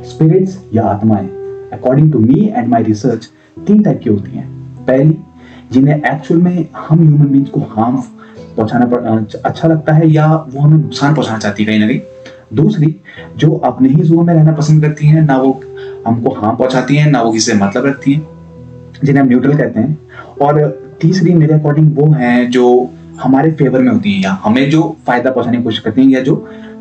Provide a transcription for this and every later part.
Spirits या आत्माएं according to me and my research 3 type की होती हैं। पहली, जिन्हें एक्चुअल में हम ह्यूमन बींग्स को हार्म पहुंचाना अच्छा लगता है या वो हमें नुकसान पहुंचाना चाहती है कहीं ना कहीं। दूसरी, जो अपने ही जोन में रहना पसंद करती हैं, ना वो हमको हार्म पहुंचाती हैं ना वो किसी से मतलब रखती हैं, जिन्हें हम न्यूट्रल कहते हैं। और तीसरी मेरे अकॉर्डिंग वो हैं जो हमारे फेवर में होती हैं या हमें जो फायदा पहुंचाने की कोशिश करती हैं, या जो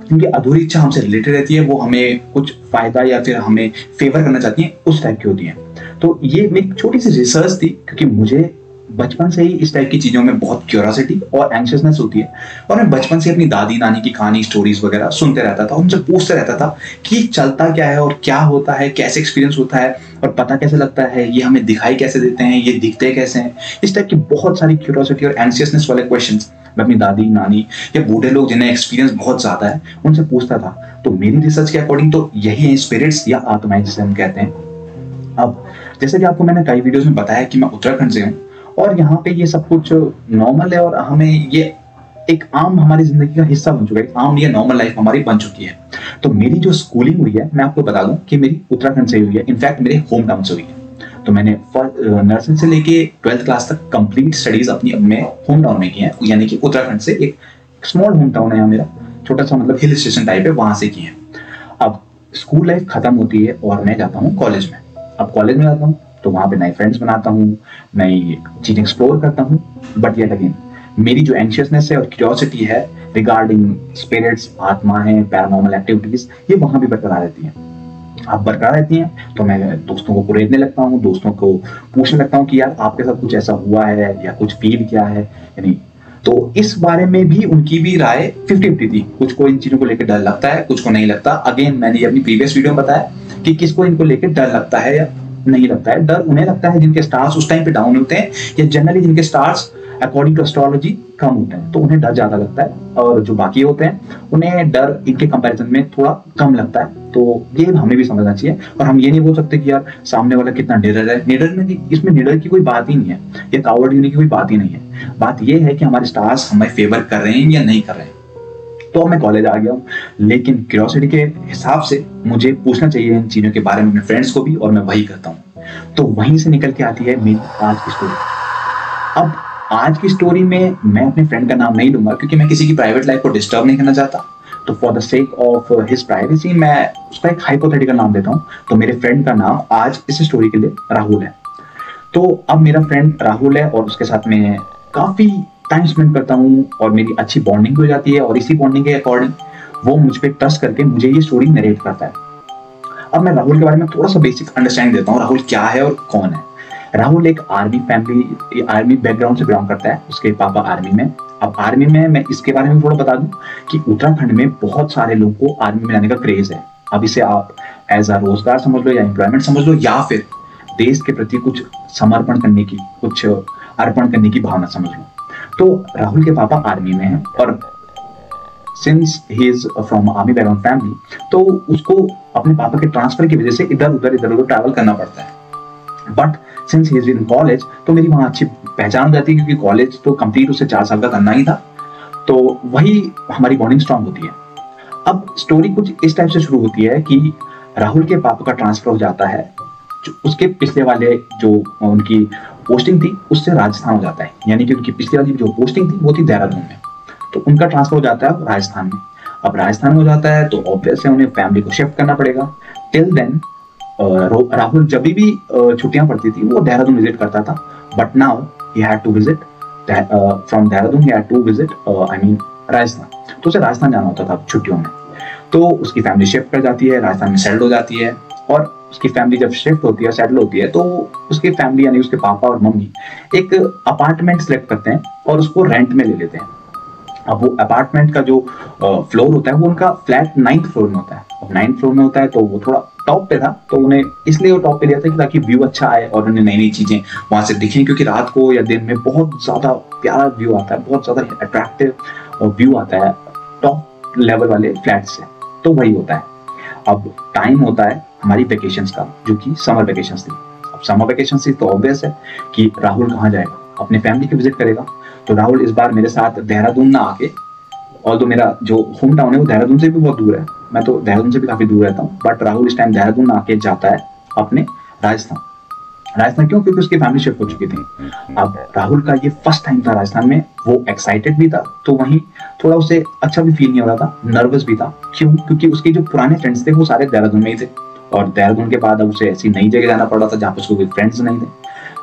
क्योंकि अधूरी इच्छा हमसे रिलेटेड रहती है, वो हमें कुछ फायदा या फिर हमें फेवर करना चाहती हैं, उस टाइप की होती हैं। तो ये मेरी छोटी सी रिसर्च थी, क्योंकि मुझे बचपन से ही इस टाइप की चीजों में बहुत क्यूरियोसिटी और एंग्शियसनेस होती है, और मैं बचपन से अपनी दादी नानी की कहानी स्टोरीज वगैरह सुनते रहता था, उनसे पूछते रहता था कि चलता क्या है और क्या होता है, कैसे एक्सपीरियंस होता है और पता कैसे लगता है, ये हमें दिखाई कैसे देते हैं, ये दिखते कैसे हैं। इस टाइप की बहुत सारी क्यूरियोसिटी और एंग्शियसनेस वाले क्वेश्चंस मैं अपनी दादी नानी या बूढ़े लोग जिन्हें एक्सपीरियंस बहुत ज्यादा है उनसे पूछता था। तो मेरी रिसर्च के अकॉर्डिंग तो यही है स्पिरिट्स या आत्माएं जिसे हम कहते हैं। अब जैसे कि आपको मैंने कई वीडियोस में बताया कि मैं उत्तराखंड से हूँ और यहाँ पे ये सब कुछ नॉर्मल है और हमें ये एक आम हमारी जिंदगी का हिस्सा बन चुका है, आम ये नॉर्मल लाइफ हमारी बन चुकी है। तो मेरी जो स्कूलिंग हुई है मैं आपको बता दूं कि मेरी उत्तराखंड से हुई है, इनफैक्ट मेरे होम टाउन से हुई है। तो मैंने नर्सरी से लेके 12th क्लास तक कंप्लीट स्टडीज अपनी अपने होम टाउन में की है, यानी कि उत्तराखंड से एक स्मॉल होम टाउन है यहाँ मेरा, छोटा सा मतलब हिल स्टेशन टाइप है, वहां से की है। अब स्कूल लाइफ खत्म होती है और मैं जाता हूँ कॉलेज में। अब कॉलेज में जाता हूँ तो वहां पे नए फ्रेंड्स बनाता हूँ, नई चीजें एक्सप्लोर करता हूँ, बट येट अगेन मेरी जो एंशियसनेस है और क्यूरियोसिटी है रिगार्डिंग स्पिरिट्स, आत्मा है, पैरानॉर्मल एक्टिविटीज, ये वहां भी बरकरार रहती है। अब बरकरार रहती हैं तो मैं दोस्तों को कुरेदने लगता हूँ, दोस्तों को पूछने लगता हूँ कि यार आपके साथ कुछ ऐसा हुआ है या कुछ फील किया है या नहीं। तो इस बारे में भी उनकी भी राय 50-50 थी, कुछ को इन चीजों को लेकर डर लगता है, कुछ को नहीं लगता। अगेन मैंने अपनी प्रीवियस वीडियो में बताया कि किसको इनको लेकर डर लगता है या नहीं लगता है। डर उन्हें लगता है जिनके स्टार्स उस टाइम पे डाउन होते हैं या जनरली जिनके स्टार्स अकॉर्डिंग टू एस्ट्रोलॉजी कम होते हैं, तो उन्हें डर ज्यादा लगता है, और जो बाकी होते हैं उन्हें डर इनके कंपैरिजन में थोड़ा कम लगता है। तो ये हमें भी समझना चाहिए, और हम ये नहीं बोल सकते कि यार सामने वाला कितना निडर है। निडर में इसमें निडर की कोई बात ही नहीं है, ये कावर्ड होने की कोई बात ही नहीं है। बात ये है कि हमारे स्टार्स हमें फेवर कर रहे हैं या नहीं कर रहे हैं। तो मैं कॉलेज आ गया हूँ, लेकिन क्यूरियोसिटी के हिसाब से मुझे पूछना चाहिए इन चीजों के बारे में अपने फ्रेंड्स को भी, और मैं वही करता हूँ। तो वहीं से निकल के आती है मेरी आज की स्टोरी। अब आज की स्टोरी में मैं अपने फ्रेंड का नाम नहीं लूंगा, क्योंकि मैं किसी की प्राइवेट लाइफ को डिस्टर्ब नहीं करना चाहता। तो for the sake of his privacy मैं उसका एक हाइपोथेटिकल नाम देता हूँ। तो मेरे फ्रेंड का नाम आज इस स्टोरी के लिए राहुल है। तो अब मेरा फ्रेंड राहुल है और उसके साथ मैं काफी टाइम स्पेंड करता हूँ और मेरी अच्छी बॉन्डिंग हो जाती है, और इसी बॉन्डिंग के अकॉर्डिंग वो मुझ पर ट्रस्ट करके मुझे ये स्टोरी नरेट करता है। अब मैं राहुल के बारे में थोड़ा सा बेसिक अंडरस्टैंडिंग देता हूँ, राहुल क्या है और कौन है। राहुल एक आर्मी फैमिली, आर्मी बैकग्राउंड से बिलोंग करता है, उसके पापा आर्मी में। अब आर्मी में मैं इसके बारे में थोड़ा बता दूं कि उत्तराखंड में बहुत सारे लोगों को आर्मी में जाने का क्रेज है। अब इसे आप एज अ रोजगार समझ लो या एम्प्लॉयमेंट समझ लो, या फिर देश के प्रति कुछ समर्पण करने की, कुछ अर्पण करने की भावना समझ लो। तो राहुल के पापा आर्मी में हैं, और since he is from army background family, तो उसको अपने पापा के ट्रांसफर की वजह से इधर उधर ट्रैवल करना पड़ता है। But since he is in college, तो मेरी वहां अच्छी पहचान हो जाती है, क्योंकि कॉलेज तो कंप्लीट उसे 4 साल का करना ही था। तो वही हमारी बॉन्डिंग स्ट्रांग होती है। अब स्टोरी कुछ इस टाइप से शुरू होती है कि राहुल के पापा का ट्रांसफर हो जाता है, जो उसके पिछले वाले जो उनकी पोस्टिंग थी उससे राजस्थान हो जाता है, यानी कि उनकी पिछली वाली जो पोस्टिंग थी वो थी देहरादून में, तो उनका ट्रांसफर हो जाता है राजस्थान में। अब राजस्थान में हो जाता है तो ऑब्वियस है उन्हें फैमिली को शिफ्ट करना पड़ेगा। टिल देन राहुल जब भी छुट्टियां पड़ती थी वो देहरादून विजिट करता था, but now he had to visit from Dehradun, he had to visit I mean Rajasthan. तो उसे राजस्थान जाना होता था छुट्टियों में। तो उसकी फैमिली शिफ्ट कर जाती है, राजस्थान में सेटल हो जाती है, और उसकी फैमिली जब शिफ्ट होती है, सेटल होती है, तो उसकी फैमिली यानी उसके पापा और मम्मी एक अपार्टमेंट सेलेक्ट करते हैं और उसको रेंट में ले लेते हैं। अब वो अपार्टमेंट का जो फ्लोर होता है वो उनका फ्लैट 9th फ्लोर में होता है। अब 9th फ्लोर में होता है तो वो थोड़ा टॉप पे था, तो उन्हें इसलिए वो टॉप पे लिया था कि ताकि व्यू अच्छा आए और उन्हें नई नई चीजें वहां से दिखें, क्योंकि रात को या दिन में बहुत ज्यादा प्यारा व्यू आता है, बहुत ज्यादा अट्रैक्टिव व्यू आता है टॉप लेवल वाले फ्लैट से। तो वही होता है। अब टाइम होता है हमारी वेकेशंस का, जो कि समर वेकेशंस थी। अब समर वेकेशंस थी तो ऑब्वियस है कि राहुल कहाँ जाएगा, अपने फैमिली को विजिट करेगा। तो राहुल इस बार मेरे साथ देहरादून ना आके, ऑल्दो मेरा जो होम टाउन है वो देहरादून से भी बहुत दूर है, मैं तो देहरादून से भी काफी दूर रहता हूँ, बट राहुल इस टाइम देहरादून आके जाता है अपने राजस्थान। राजस्थान क्यों? क्योंकि उसकी फैमिली शिफ्ट हो चुकी थी। अब राहुल का ये फर्स्ट टाइम था राजस्थान में, वो एक्साइटेड भी था, तो वहीं थोड़ा उसे अच्छा भी फील नहीं हो रहा था, नर्वस भी था। क्यों? क्योंकि उसके जो पुराने फ्रेंड्स थे वो सारे देहरादून में ही थे, और देहरादून के बाद अब उसे ऐसी नई जगह जाना पड़ रहा था जहाँ पे उसको कोई फ्रेंड्स नहीं थे।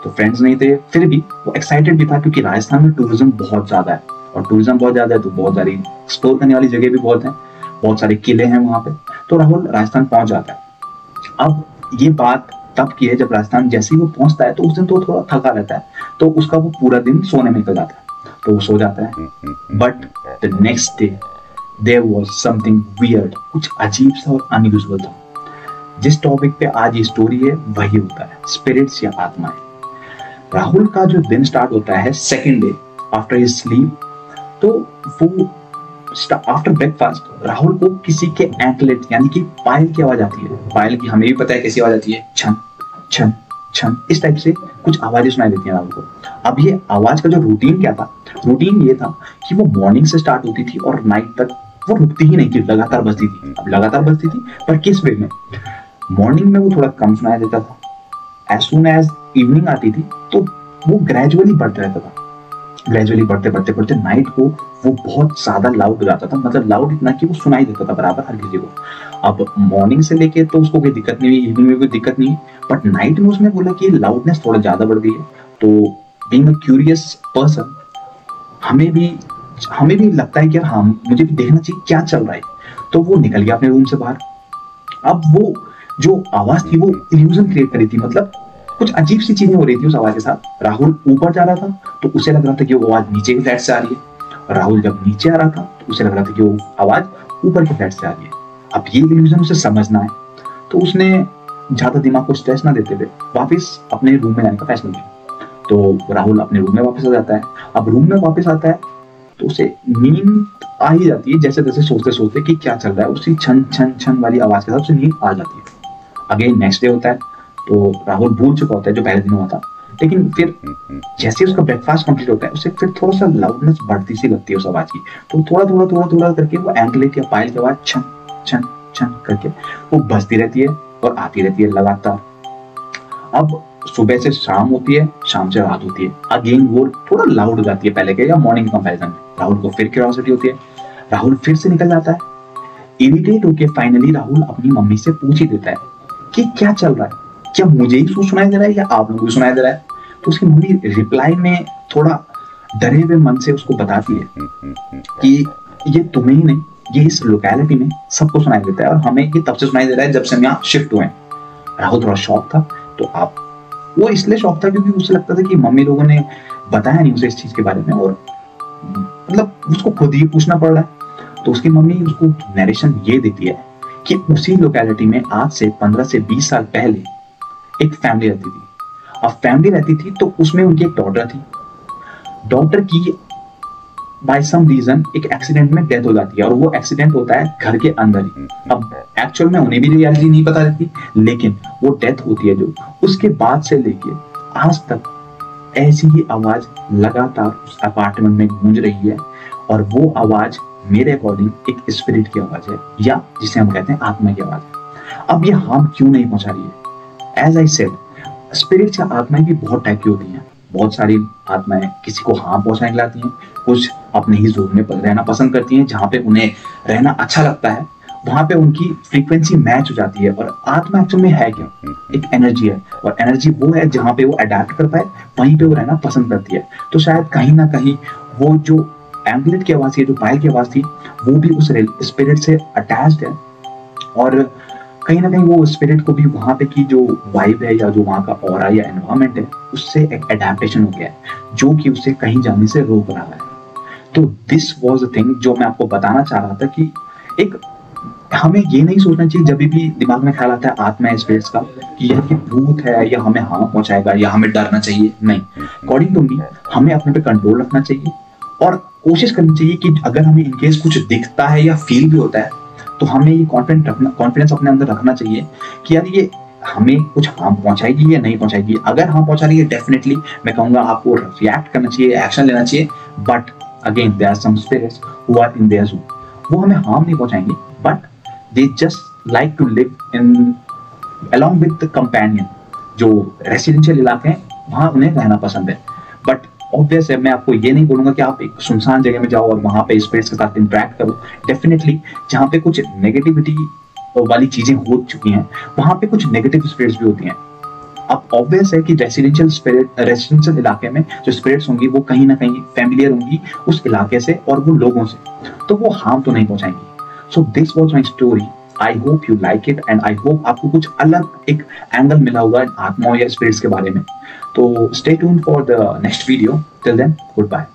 तो फ्रेंड्स नहीं थे, फिर भी वो एक्साइटेड भी था, क्योंकि राजस्थान में टूरिज्म बहुत ज्यादा है, और टूरिज्म बहुत ज्यादा है तो बहुत सारी एक्सप्लोर करने वाली जगह भी बहुत है, बहुत सारे किले हैं वहां पे। तो राहुल राजस्थान पहुंच जाता है। अब ये बात तब की है जब राजस्थान जैसे ही वो पहुंचता है, तो उस दिन तो थोड़ा थका रहता है, तो उसका वो पूरा दिन सोने में निकल जाता है, तो वो सो जाता है। But the next day there was something weird, कुछ अजीब सा और अनयूजुअल था। जिस टॉपिक पे आज ये स्टोरी है वही होता है स्पिरिट्स या आत्माएं। राहुल का जो दिन स्टार्ट होता है second day after his sleep, तो वो आफ्टर ब्रेकफास्ट राहुल को किसी के एंकलेट यानी कि पायल की आवाज आती है। पायल की हमें भी पता है कैसी आवाज आती है, छन छन छन, इस टाइप से कुछ आवाजें सुनाई देती हैं राहुल को। अब ये आवाज का जो रूटीन क्या था, रूटीन ये था कि वो मॉर्निंग से स्टार्ट होती थी और नाइट तक वो रुकती ही नहीं थी, लगातार बजती थी। अब लगातार बजती थी पर किस वे में? मॉर्निंग में वो थोड़ा कम सुनाई देता था, एज सुन एज इवनिंग आती थी तो वो ग्रेजुअली बढ़ता रहता था। ग्रेजुअली बढ़ते बढ़ते बढ़ते नाइट को वो बहुत ज्यादा लाउड हो जाता था, मतलब लाउड इतना कि वो सुनाई देता था बराबर हर किसी को। अब मॉर्निंग से लेके तो उसको कोई दिक्कत नहीं हुई, इवनिंग में कोई दिक्कत नहीं, बट नाइट में उसने बोला कि लाउडनेस थोड़ा ज्यादा बढ़ गई है। तो बीइंग अ क्यूरियस पर्सन, हमें भी लगता है कि हाँ मुझे भी देखना चाहिए क्या चल रहा है। तो वो निकल गया अपने रूम से बाहर। अब वो जो आवाज थी वो इल्यूजन क्रिएट करी थी, मतलब कुछ अजीब सी चीजें हो रही थी उस आवाज के साथ। राहुल ऊपर जा रहा था तो उसे लग रहा था कि वो आवाज नीचे के फ्लैट से आ रही है, और राहुल जब नीचे आ रहा था तो उसे लग रहा था कि वो आवाज ऊपर के फ्लैट से आ रही है। अब ये इल्यूजन उसे समझना है, तो उसने ज्यादा दिमाग को स्ट्रेस ना देते हुए वापिस अपने रूम में जाने का फैसला किया। तो राहुल अपने रूम में वापस आ जाता है। अब रूम में वापस आता है तो उसे नींद आ ही जाती है, जैसे तैसे सोचते सोचते कि क्या चल रहा है, उसी छन छन छन वाली आवाज के साथ उसे नींद आ जाती है। अगेन नेक्स्ट डे होता है, तो राहुल भूल चुका होता है जो पहले दिन हुआ था, लेकिन फिर जैसे उसका ब्रेकफास्ट कंप्लीट होता है उसे फिर थोड़ा सा लाउडनेस बढ़ती सी लगती है उस आवाज की। तो थोड़ा करके वो एंकलेट या पायल की आवाज छन छन छन करके वो बजती रहती है और आती रहती है लगातार। अब सुबह से शाम होती है, शाम से रात होती है, अगेन वो थोड़ा लाउड हो जाती है पहले के या मॉर्निंग कंपैरिजन में। राहुल को फिर क्यूरियोसिटी होती है, राहुल फिर से निकल जाता है। इरिटेट होके फाइनली राहुल अपनी मम्मी से पूछ ही देता है कि क्या चल रहा है, क्या मुझे ही सुनाई दे रहा है या आप लोगों को सुनाई दे रहा है? तो उसकी मम्मी रिप्लाई में थोड़ा डरे हुए मन से उसको बताती है कि ये तुम्हें ही नहीं, ये इस लोकेलिटी में सबको सुनाई देता है, और हमें ये तब से सुनाई दे रहा है जब से हम यहाँ शिफ्ट हुए। राहुल थोड़ा शॉक था, तो आप वो इसलिए शॉक था क्योंकि उसे लगता था कि मम्मी लोगों ने बताया नहीं उसे इस चीज के बारे में, और मतलब उसको खुद ही पूछना पड़ रहा है। तो उसकी मम्मी उसको नरेशन ये देती है कि उसी लोकेलिटी में आज से 15 से 20 साल पहले एक फैमिली रहती थी। अब फैमिली रहती थी तो उसमें उनकी एक डॉटर थी। डॉटर की बाय सम रीजन एक एक्सीडेंट में डेथ हो जाती है, और वो एक्सीडेंट होता है घर के अंदर ही। अब एक्चुअल में उन्हें भी रियलिटी नहीं पता रहती, लेकिन वो डेथ होती है जो, उसके बाद से लेके आज तक ऐसी ही आवाज लगातार उस अपार्टमेंट में गूंज रही है, और वो आवाज मेरे अकॉर्डिंग एक स्पिरिट की आवाज है, या जिसे हम कहते हैं आत्मा की आवाज है। अब ये हार्म क्यों नहीं पहुंचा रही है? एज आई सेड, स्पिरिट्स या आत्माएं भी बहुत टाइप की होती हैं। बहुत सारी आत्माएं किसी को हार्म पहुंचाने के लिए आती हैं, कुछ अपने ही जोन में रहना पसंद करती हैं, जहां पे उन्हें रहना अच्छा लगता है वहां पे उनकी फ्रीक्वेंसी मैच हो जाती है। और आत्मा एक्चुअल में है क्या? एक एनर्जी है, और एनर्जी वो है जहां पे वो अडेप्ट कर पाए, वहीं पे वो रहना पसंद करती है। तो शायद कहीं ना कहीं वो जो एम्बुलेट की आवाज थी, जो पायल की आवाज थी, वो भी उस स्पिरिट से अटैच्ड है, और कहीं ना कहीं वो स्पिरिट को भी वहां पे की जो वाइब है या जो वहां का ऑरा या एनवायरमेंट है उससे एक अडेप्टेशन हो गया है, जो कि उसे कहीं जाने से रोक रहा है। तो दिस वाज अ थिंग जो मैं आपको बताना चाह रहा था कि एक हमें ये नहीं सोचना चाहिए जब भी दिमाग में ख्याल आता है आत्मा है स्पिरिट्स का कि यह कि भूत है या हमें हार्म पहुंचाएगा या हमें डरना चाहिए। नहीं, अकॉर्डिंग टू मी हमें अपने पे कंट्रोल रखना चाहिए, और कोशिश करनी चाहिए कि अगर हमें इनकेस कुछ दिखता है या फील भी होता है तो हमें ये कॉन्फिडेंस अपने अंदर रखना चाहिए कि यार ये हमें कुछ हार्म पहुंचाएगी या नहीं पहुंचाएगी। अगर हार्म पहुंचा रही है, डेफिनेटली मैं कहूंगा आपको रिएक्ट करना चाहिए, एक्शन लेना चाहिए। But again there are some spirits who are in their zone, वो हमें हार्म नहीं पहुंचाएंगे, but they just like to live in along with the companion। जो रेसिडेंशियल इलाके हैं वहां उन्हें रहना पसंद है। बट ऑब्वियस है, मैं आपको ये नहीं बोलूंगा कि आप एक सुनसान जगह में जाओ और वहां पे स्पिरिट्स के साथ इंटरेक्ट करो। डेफिनेटली जहां पे कुछ नेगेटिविटी वाली चीजें हो चुकी हैं वहां पे कुछ नेगेटिव स्पिरिट्स भी होती हैं। अब ऑब्वियस है कि रेसिडेंशियल इलाके में जो स्पिरिट्स होंगी वो कहीं ना कहीं फैमिलियर होंगी उस इलाके से और वो लोगों से, तो वो हार्म तो नहीं पहुंचाएंगी। So this was my story. I hope you like it and I hope आपको कुछ अलग एक एंगल मिला होगा आत्माओं या स्पिरिट्स के बारे में। तो stay tuned for the next video. Till then, good bye.